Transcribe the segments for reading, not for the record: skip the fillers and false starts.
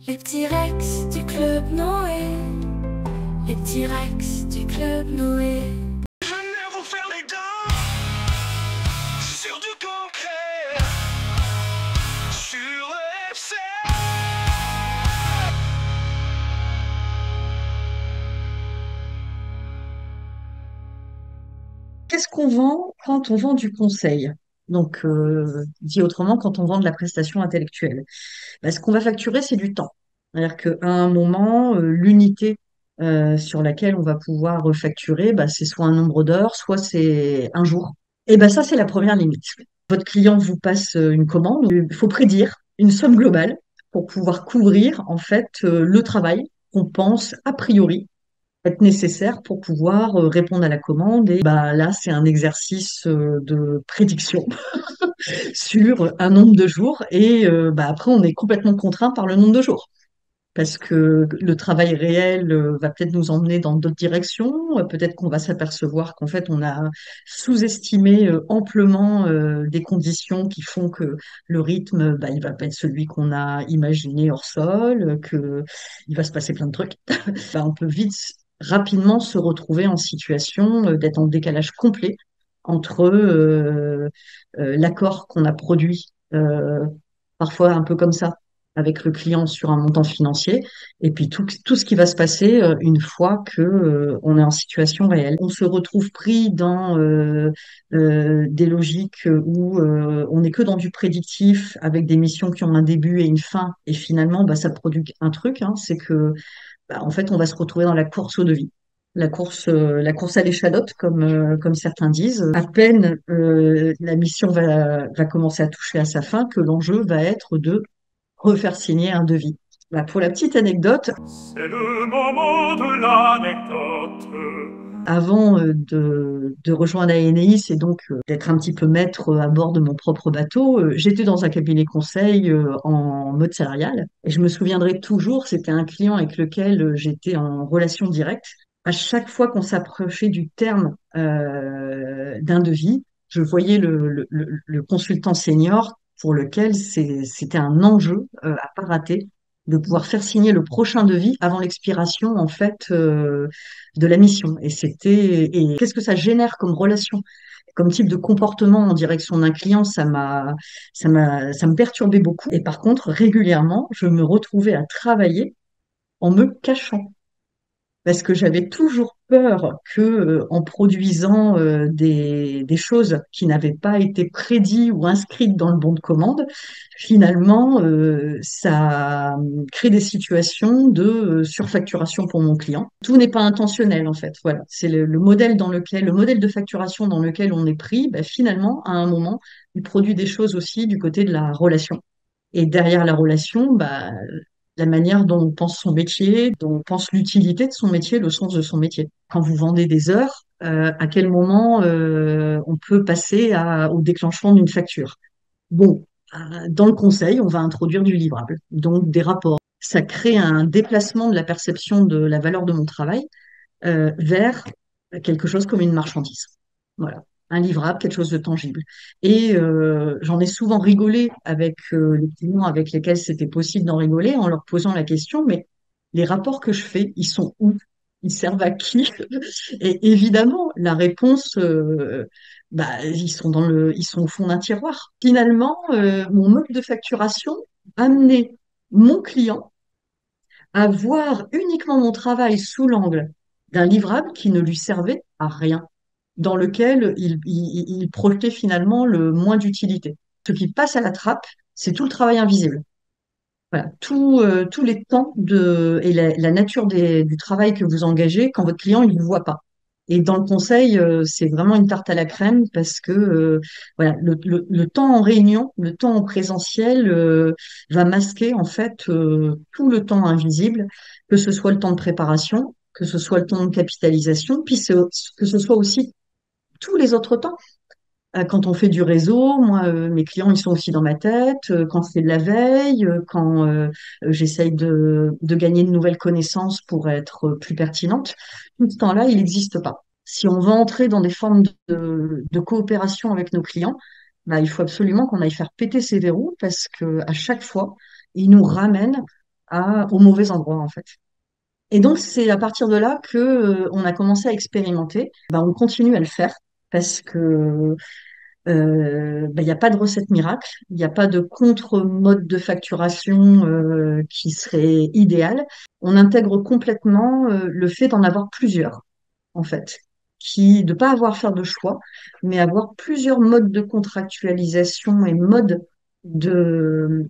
Les petits Rex du club Noé, les petits Rex du club Noé. Venez vous faire les dents sur du concret, sur le FC. Qu'est-ce qu'on vend quand on vend du conseil? Donc, dit autrement, quand on vend de la prestation intellectuelle. Ce qu'on va facturer, c'est du temps. C'est-à-dire qu'à un moment, l'unité sur laquelle on va pouvoir refacturer, c'est soit un nombre d'heures, soit c'est un jour. Et ça, c'est la première limite. Votre client vous passe une commande, il faut prédire une somme globale pour pouvoir couvrir en fait le travail qu'on pense a priori être nécessaire pour pouvoir répondre à la commande. Et là, c'est un exercice de prédiction sur un nombre de jours. Et après, on est complètement contraint par le nombre de jours. Parce que le travail réel va peut-être nous emmener dans d'autres directions. Peut-être qu'on va s'apercevoir qu'en fait, on a sous-estimé amplement des conditions qui font que le rythme, il va pas être celui qu'on a imaginé hors sol, que il va se passer plein de trucs. On peut vite, rapidement se retrouver en situation d'être en décalage complet entre l'accord qu'on a produit, parfois un peu comme ça, avec le client sur un montant financier, et puis tout ce qui va se passer une fois que on est en situation réelle. On se retrouve pris dans des logiques où on n'est que dans du prédictif, avec des missions qui ont un début et une fin, et finalement, ça produit un truc, hein, c'est que en fait, on va se retrouver dans la course au devis. La course à l'échalote, comme certains disent. À peine la mission va commencer à toucher à sa fin que l'enjeu va être de refaire signer un devis. Pour la petite anecdote, C'est le moment de l'anecdote. avant de rejoindre Aeneis et donc d'être un petit peu maître à bord de mon propre bateau, j'étais dans un cabinet conseil en mode salarial. Et je me souviendrai toujours, c'était un client avec lequel j'étais en relation directe. À chaque fois qu'on s'approchait du terme d'un devis, je voyais le consultant senior pour lequel c'était un enjeu à pas rater de pouvoir faire signer le prochain devis avant l'expiration en fait de la mission. Et qu'est-ce que ça génère comme relation, comme type de comportement en direction d'un client, ça me perturbait beaucoup. Et par contre, régulièrement, je me retrouvais à travailler en me cachant parce que j'avais toujours peur que, en produisant des choses qui n'avaient pas été prédites ou inscrites dans le bon de commande, finalement, ça crée des situations de surfacturation pour mon client. Tout n'est pas intentionnel, en fait. Voilà, c'est le modèle de facturation dans lequel on est pris. Finalement, à un moment, il produit des choses aussi du côté de la relation. Et derrière la relation, la manière dont on pense son métier, dont on pense l'utilité de son métier, le sens de son métier. Quand vous vendez des heures, à quel moment on peut passer au déclenchement d'une facture? Bon, dans le conseil, on va introduire du livrable, donc des rapports. Ça crée un déplacement de la perception de la valeur de mon travail vers quelque chose comme une marchandise. Voilà, un livrable, quelque chose de tangible. Et j'en ai souvent rigolé avec les clients avec lesquels c'était possible d'en rigoler en leur posant la question, mais les rapports que je fais, ils sont où? Ils servent à qui? Et évidemment, la réponse, ils sont au fond d'un tiroir. Finalement, mon mode de facturation amenait mon client à voir uniquement mon travail sous l'angle d'un livrable qui ne lui servait à rien, dans lequel il projetait finalement le moins d'utilité. Ce qui passe à la trappe, c'est tout le travail invisible. Voilà, tous les temps et la nature du travail que vous engagez quand votre client il ne vous voit pas. Et dans le conseil, c'est vraiment une tarte à la crème parce que voilà, le temps en réunion, le temps en présentiel va masquer en fait tout le temps invisible, que ce soit le temps de préparation, que ce soit le temps de capitalisation, puis que ce soit aussi tous les autres temps. Quand on fait du réseau, moi, mes clients, ils sont aussi dans ma tête. Quand c'est de la veille, quand j'essaye de gagner de nouvelles connaissances pour être plus pertinente, tout ce temps-là, il n'existe pas. Si on veut entrer dans des formes de coopération avec nos clients, il faut absolument qu'on aille faire péter ces verrous parce que à chaque fois, ils nous ramènent au mauvais endroit, en fait. Et donc, c'est à partir de là que, on a commencé à expérimenter. Ben, on continue à le faire parce que il n'y a pas de recette miracle, il n'y a pas de contre-mode de facturation qui serait idéal. On intègre complètement le fait d'en avoir plusieurs, en fait, de pas avoir à faire de choix, mais avoir plusieurs modes de contractualisation et modes de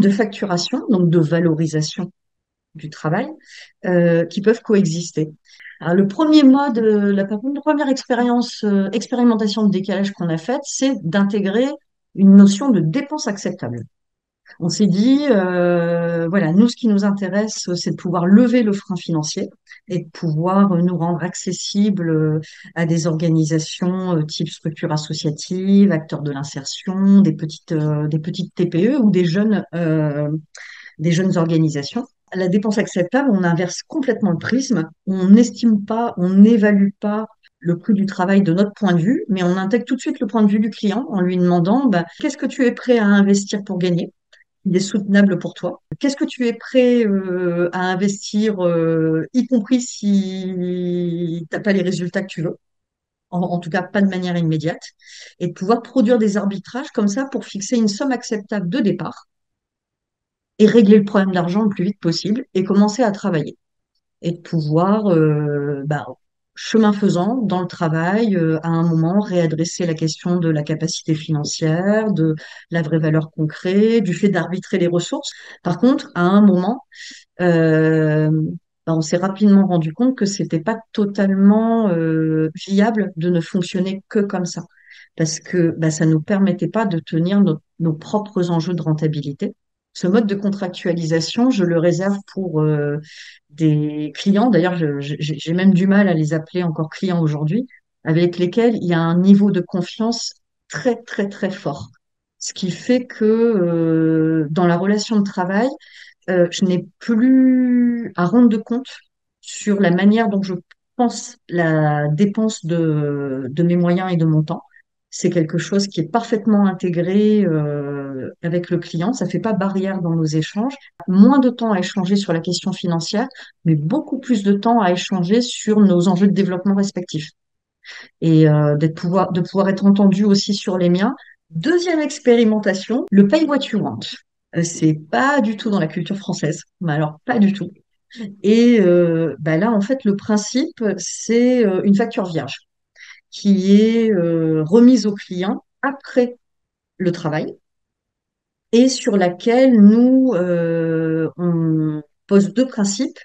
facturation, donc de valorisation du travail, qui peuvent coexister. Alors, le premier mode, première expérimentation de décalage qu'on a faite, c'est d'intégrer une notion de dépense acceptable. On s'est dit, voilà, nous, ce qui nous intéresse, c'est de pouvoir lever le frein financier et de pouvoir nous rendre accessibles à des organisations type structure associative, acteurs de l'insertion, des petites TPE ou des jeunes organisations. La dépense acceptable, on inverse complètement le prisme. On n'estime pas, on n'évalue pas le coût du travail de notre point de vue, mais on intègre tout de suite le point de vue du client en lui demandant bah, qu'est-ce que tu es prêt à investir pour gagner? Il est soutenable pour toi. Qu'est-ce que tu es prêt à investir, y compris si tu n'as pas les résultats que tu veux? En tout cas, pas de manière immédiate. Et de pouvoir produire des arbitrages comme ça pour fixer une somme acceptable de départ et régler le problème d'argent le plus vite possible et commencer à travailler. Et de pouvoir, chemin faisant, dans le travail, à un moment, réadresser la question de la capacité financière, de la vraie valeur concrète, du fait d'arbitrer les ressources. Par contre, à un moment, euh, on s'est rapidement rendu compte que c'était pas totalement viable de ne fonctionner que comme ça, parce que ça nous permettait pas de tenir nos propres enjeux de rentabilité. Ce mode de contractualisation, je le réserve pour des clients. D'ailleurs, j'ai même du mal à les appeler encore clients aujourd'hui, avec lesquels il y a un niveau de confiance très, très, très fort. Ce qui fait que dans la relation de travail, je n'ai plus à rendre de compte sur la manière dont je pense la dépense de mes moyens et de mon temps. C'est quelque chose qui est parfaitement intégré avec le client. Ça fait pas barrière dans nos échanges. Moins de temps à échanger sur la question financière, mais beaucoup plus de temps à échanger sur nos enjeux de développement respectifs et de pouvoir être entendu aussi sur les miens. Deuxième expérimentation, le pay what you want. C'est pas du tout dans la culture française, mais alors pas du tout. Et là, en fait, le principe, c'est une facture vierge qui est remise au client après le travail et sur laquelle nous, on pose deux principes.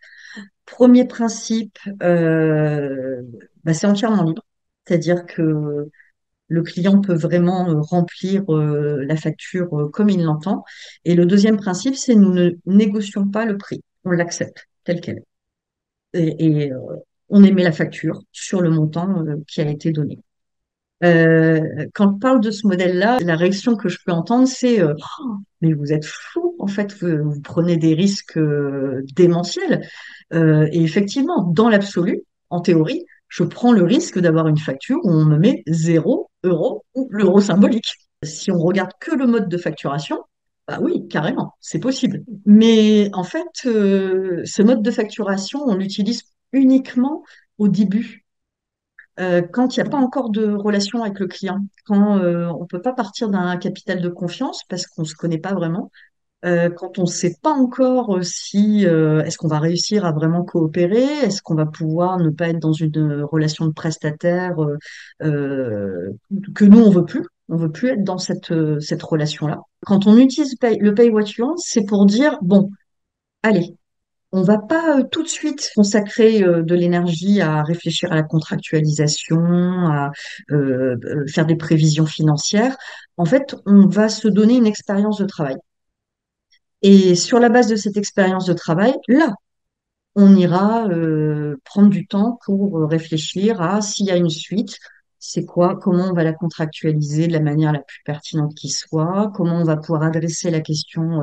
Premier principe, c'est entièrement libre. C'est-à-dire que le client peut vraiment remplir la facture comme il l'entend. Et le deuxième principe, c'est nous ne négocions pas le prix. On l'accepte tel quel est. Et on émet la facture sur le montant qui a été donné. Quand on parle de ce modèle-là, la réaction que je peux entendre, c'est oh, mais vous êtes fou, en fait, vous prenez des risques démentiels. Et effectivement, dans l'absolu, en théorie, je prends le risque d'avoir une facture où on me met 0 € ou l'euro symbolique. Si on regarde que le mode de facturation, bah oui, carrément, c'est possible. Mais en fait, ce mode de facturation, on l'utilise uniquement au début quand il n'y a pas encore de relation avec le client, quand on ne peut pas partir d'un capital de confiance parce qu'on ne se connaît pas vraiment, quand on ne sait pas encore si est-ce qu'on va réussir à vraiment coopérer, est-ce qu'on va pouvoir ne pas être dans une relation de prestataire que nous on veut plus être dans cette relation-là. Quand on utilise le pay what you want, c'est pour dire bon, allez. On va pas tout de suite consacrer de l'énergie à réfléchir à la contractualisation, à faire des prévisions financières. En fait, on va se donner une expérience de travail. Et sur la base de cette expérience de travail, là, on ira prendre du temps pour réfléchir à s'il y a une suite, c'est quoi, comment on va la contractualiser de la manière la plus pertinente qui soit, comment on va pouvoir adresser la question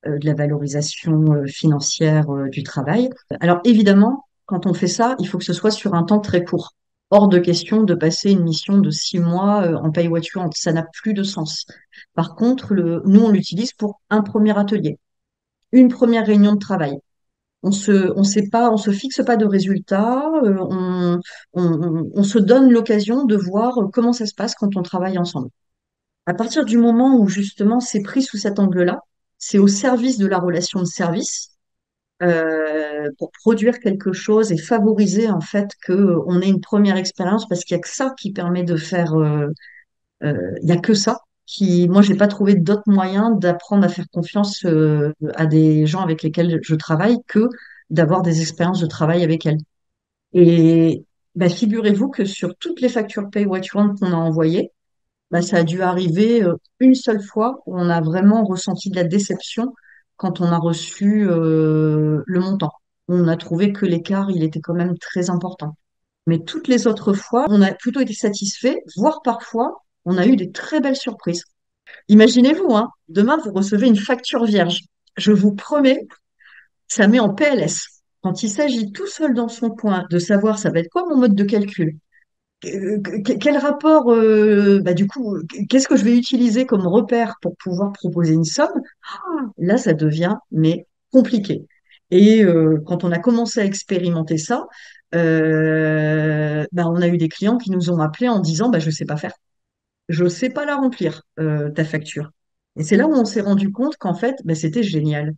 de la valorisation financière du travail. Alors évidemment, quand on fait ça, il faut que ce soit sur un temps très court. Hors de question de passer une mission de 6 mois en pay what you want. Ça n'a plus de sens. Par contre, nous, on l'utilise pour un premier atelier. une première réunion de travail. On sait pas, on se fixe pas de résultats, on se donne l'occasion de voir comment ça se passe quand on travaille ensemble. À partir du moment où justement c'est pris sous cet angle-là, c'est au service de la relation de service pour produire quelque chose et favoriser en fait que on ait une première expérience parce qu'il y a que ça qui permet de faire, il y a que ça qui, moi j'ai pas trouvé d'autres moyens d'apprendre à faire confiance à des gens avec lesquels je travaille que d'avoir des expériences de travail avec elles. Et bah, figurez-vous que sur toutes les factures Pay What You Want qu'on a envoyées, bah, ça a dû arriver une seule fois où on a vraiment ressenti de la déception quand on a reçu le montant. On a trouvé que l'écart, il était quand même très important. Mais toutes les autres fois, on a plutôt été satisfait, voire parfois, on a eu des très belles surprises. Imaginez-vous, hein, demain, vous recevez une facture vierge. Je vous promets, ça met en PLS. Quand il s'agit tout seul dans son coin de savoir ça va être quoi mon mode de calcul, quel rapport, bah, du coup, qu'est-ce que je vais utiliser comme repère pour pouvoir proposer une somme? Là, ça devient mais compliqué. Et quand on a commencé à expérimenter ça, bah, on a eu des clients qui nous ont appelés en disant bah, je sais pas faire, je sais pas la remplir, ta facture. Et c'est là où on s'est rendu compte qu'en fait, bah, c'était génial.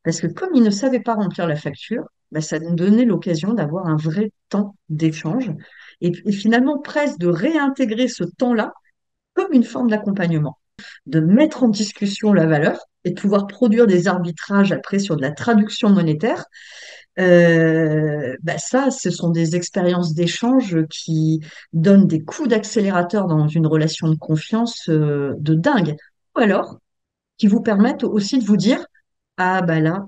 Parce que comme ils ne savaient pas remplir la facture, bah, ça nous donnait l'occasion d'avoir un vrai temps d'échange et finalement presque de réintégrer ce temps-là comme une forme d'accompagnement, de mettre en discussion la valeur et de pouvoir produire des arbitrages après sur de la traduction monétaire. Bah ça, ce sont des expériences d'échange qui donnent des coups d'accélérateur dans une relation de confiance de dingue. Ou alors, qui vous permettent aussi de vous dire, ah bah là,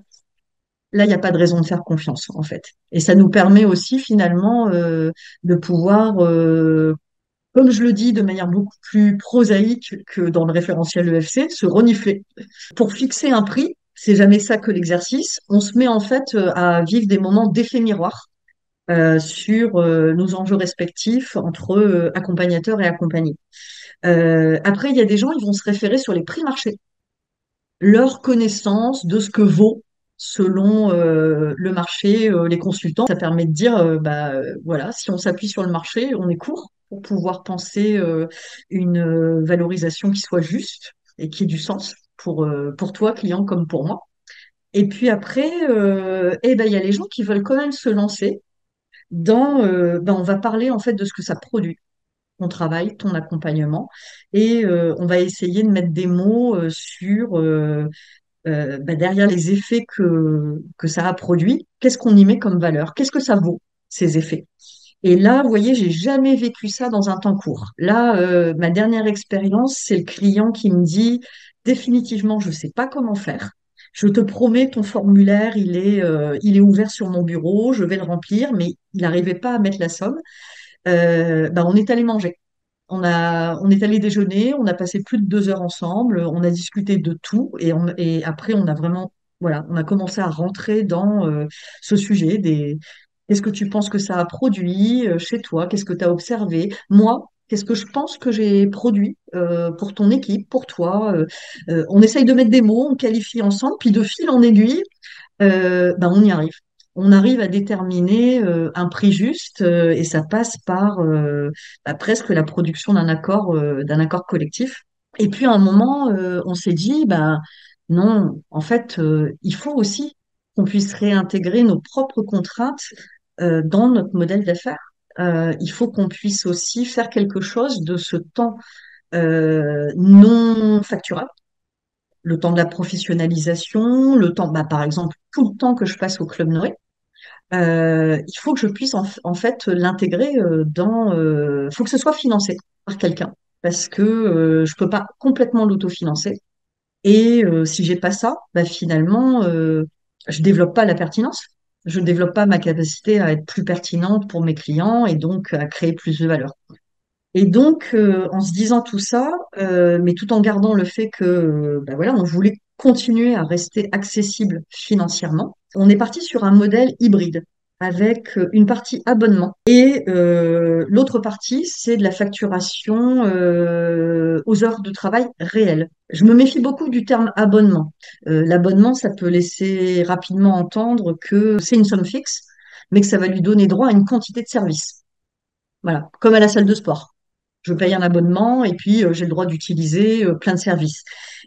il n'y a pas de raison de faire confiance, en fait. Et ça nous permet aussi, finalement, de pouvoir, comme je le dis de manière beaucoup plus prosaïque que dans le référentiel EFC, se renifler. Pour fixer un prix, c'est jamais ça que l'exercice. On se met en fait à vivre des moments d'effet miroir sur nos enjeux respectifs entre accompagnateurs et accompagnés. Après, il y a des gens, ils vont se référer sur les prix marché, leur connaissance de ce que vaut selon le marché, les consultants. Ça permet de dire, bah, voilà, si on s'appuie sur le marché, on est court pour pouvoir penser une valorisation qui soit juste et qui ait du sens pour toi, client, comme pour moi. Et puis après, eh ben, il y a les gens qui veulent quand même se lancer dans, ben, on va parler en fait de ce que ça produit, ton travail, ton accompagnement, et on va essayer de mettre des mots sur bah, derrière les effets que ça a produit, qu'est-ce qu'on y met comme valeur? Qu'est-ce que ça vaut, ces effets? Et là, vous voyez, j'ai jamais vécu ça dans un temps court. Là, ma dernière expérience, c'est le client qui me dit définitivement, je sais pas comment faire. Je te promets, ton formulaire, il est ouvert sur mon bureau, je vais le remplir, mais il n'arrivait pas à mettre la somme. Bah, on est allé manger. On est allé déjeuner, on a passé plus de 2 heures ensemble, on a discuté de tout et après on a vraiment, voilà, on a commencé à rentrer dans ce sujet des, qu'est-ce que tu penses que ça a produit chez toi, qu'est-ce que tu as observé, moi, qu'est-ce que je pense que j'ai produit pour ton équipe, pour toi. On essaye de mettre des mots, on qualifie ensemble, puis de fil en aiguille, ben on y arrive. On arrive à déterminer un prix juste et ça passe par bah, presque la production d'un accord collectif. Et puis à un moment, on s'est dit, bah non, en fait, il faut aussi qu'on puisse réintégrer nos propres contraintes dans notre modèle d'affaires. Il faut qu'on puisse aussi faire quelque chose de ce temps non facturable, le temps de la professionnalisation, le temps, bah, par exemple, tout le temps que je passe au Club Noé. Il faut que je puisse en fait l'intégrer dans. Faut que ce soit financé par quelqu'un parce que je peux pas complètement l'autofinancer. Et si j'ai pas ça, bah, finalement, je développe pas la pertinence. Je développe pas ma capacité à être plus pertinente pour mes clients et donc à créer plus de valeur. Et donc, en se disant tout ça, mais tout en gardant le fait que, bah voilà, on voulait continuer à rester accessible financièrement, on est parti sur un modèle hybride. avec une partie abonnement et l'autre partie, c'est de la facturation aux heures de travail réelles. Je me méfie beaucoup du terme abonnement. L'abonnement, ça peut laisser rapidement entendre que c'est une somme fixe, mais que ça va lui donner droit à une quantité de services. Voilà, comme à la salle de sport. Je paye un abonnement et puis j'ai le droit d'utiliser plein de services.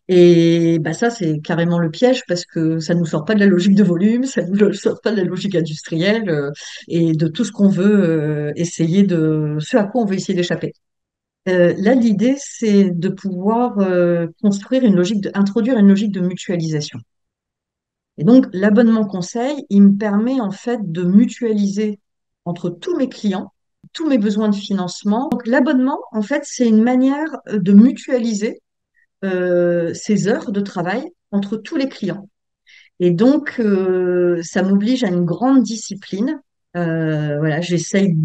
Et bah ça, c'est carrément le piège parce que ça ne nous sort pas de la logique de volume, ça ne nous sort pas de la logique industrielle et de tout ce qu'on veut essayer de, ce à quoi on veut essayer d'échapper. Là, l'idée, c'est de pouvoir construire une logique, introduire une logique de mutualisation. Et donc, l'abonnement conseil, il me permet en fait de mutualiser entre tous mes clients tous mes besoins de financement. Donc, l'abonnement, en fait, c'est une manière de mutualiser ces heures de travail entre tous les clients. Et donc, ça m'oblige à une grande discipline. Voilà, j'essaye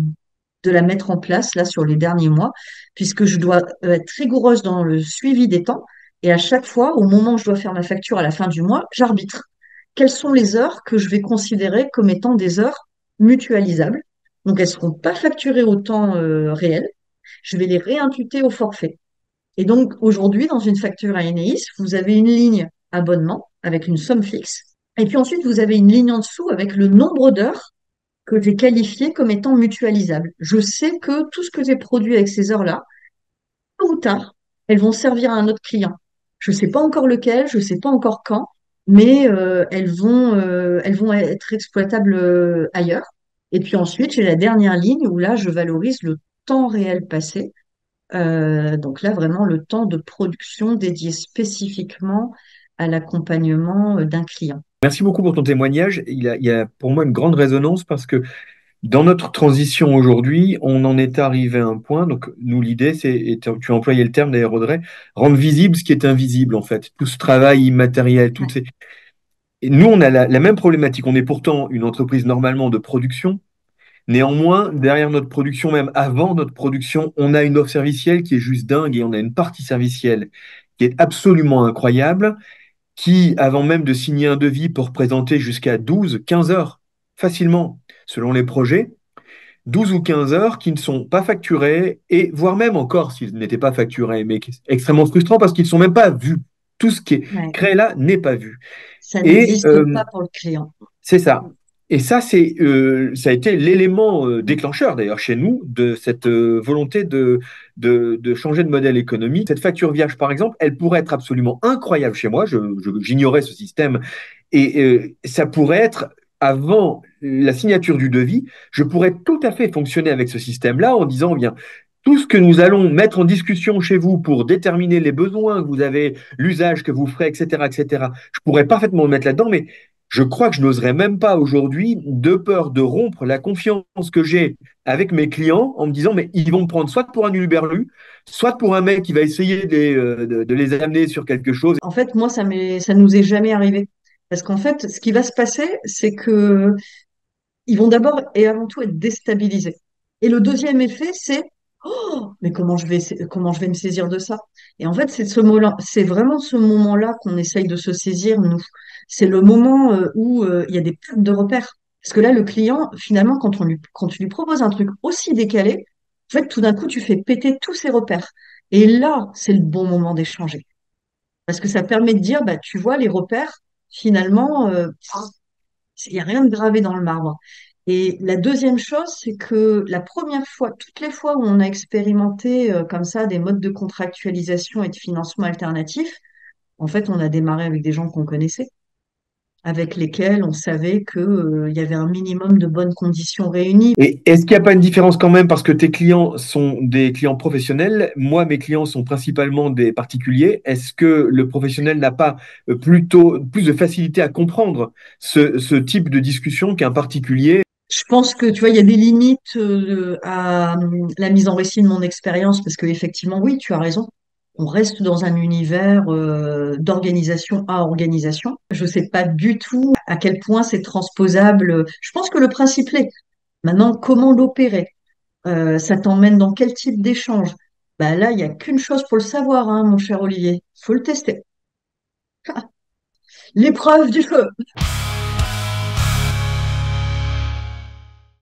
de la mettre en place là sur les derniers mois, puisque je dois être rigoureuse dans le suivi des temps. Et à chaque fois, au moment où je dois faire ma facture à la fin du mois, j'arbitre. Quelles sont les heures que je vais considérer comme étant des heures mutualisables? Donc, elles ne seront pas facturées au temps réel. Je vais les réimputer au forfait. Et donc, aujourd'hui, dans une facture à Eneis, vous avez une ligne abonnement avec une somme fixe. Et puis ensuite, vous avez une ligne en dessous avec le nombre d'heures que j'ai qualifié comme étant mutualisable. Je sais que tout ce que j'ai produit avec ces heures-là, tôt ou tard, elles vont servir à un autre client. Je ne sais pas encore lequel, je ne sais pas encore quand, mais elles vont être exploitables ailleurs. Et puis ensuite, j'ai la dernière ligne où là, je valorise le temps réel passé. Donc là, vraiment, le temps de production dédié spécifiquement à l'accompagnement d'un client. Merci beaucoup pour ton témoignage. Il y a pour moi une grande résonance parce que dans notre transition aujourd'hui, on en est arrivé à un point. Donc, nous, l'idée, c'est, et tu as employé le terme d'ailleurs, Audrey, rendre visible ce qui est invisible, en fait. Tout ce travail immatériel, toutes Ouais. ces. Et nous, on a la même problématique. On est pourtant une entreprise normalement de production. Néanmoins, derrière notre production, même avant notre production, on a une offre servicielle qui est juste dingue et on a une partie servicielle qui est absolument incroyable qui, avant même de signer un devis, peut représenter jusqu'à 12, 15 heures, facilement, selon les projets, 12 ou 15 heures qui ne sont pas facturées, et voire même encore s'ils n'étaient pas facturés, mais extrêmement frustrant parce qu'ils ne sont même pas vus. Tout ce qui est Ouais. créé là n'est pas vu. Ça Et n'existe pas pour le client. c'est ça. Et ça, ça a été l'élément déclencheur d'ailleurs chez nous de cette volonté de changer de modèle économique. Cette facture vierge, par exemple, elle pourrait être absolument incroyable chez moi. J'ignorais ce système. Et ça pourrait être, avant la signature du devis, je pourrais tout à fait fonctionner avec ce système-là en disant, eh bien, tout ce que nous allons mettre en discussion chez vous pour déterminer les besoins que vous avez, l'usage que vous ferez, etc., etc., je pourrais parfaitement le mettre là-dedans, mais je crois que je n'oserais même pas aujourd'hui, de peur de rompre la confiance que j'ai avec mes clients en me disant, mais ils vont me prendre soit pour un huluberlu, soit pour un mec qui va essayer de les amener sur quelque chose. En fait, moi, ça nous est jamais arrivé. Parce qu'en fait, ce qui va se passer, c'est que ils vont d'abord et avant tout être déstabilisés. Et le deuxième effet, c'est oh, mais comment je vais me saisir de ça? Et en fait, c'est ce moment-là, c'est vraiment ce moment-là qu'on essaye de se saisir, nous. C'est le moment où il y a des pertes de repères. Parce que là, le client, finalement, quand tu lui proposes un truc aussi décalé, en fait, tout d'un coup, tu fais péter tous ses repères. Et là, c'est le bon moment d'échanger. Parce que ça permet de dire, bah, tu vois, les repères, finalement, il n'y a rien de gravé dans le marbre. Et la deuxième chose, c'est que la première fois, toutes les fois où on a expérimenté comme ça des modes de contractualisation et de financement alternatifs, en fait, on a démarré avec des gens qu'on connaissait, avec lesquels on savait que, il y avait un minimum de bonnes conditions réunies. Et est-ce qu'il n'y a pas une différence quand même parce que tes clients sont des clients professionnels? Moi, mes clients sont principalement des particuliers. Est-ce que le professionnel n'a pas plutôt plus de facilité à comprendre ce type de discussion qu'un particulier? Je pense que tu vois, il y a des limites à la mise en récit de mon expérience parce que effectivement, oui, tu as raison. On reste dans un univers d'organisation à organisation. Je ne sais pas du tout à quel point c'est transposable. Je pense que le principe l'est. Maintenant, comment l'opérer? Ça t'emmène dans quel type d'échange? Bah là, il n'y a qu'une chose pour le savoir, hein, mon cher Olivier. Faut le tester. L'épreuve du feu.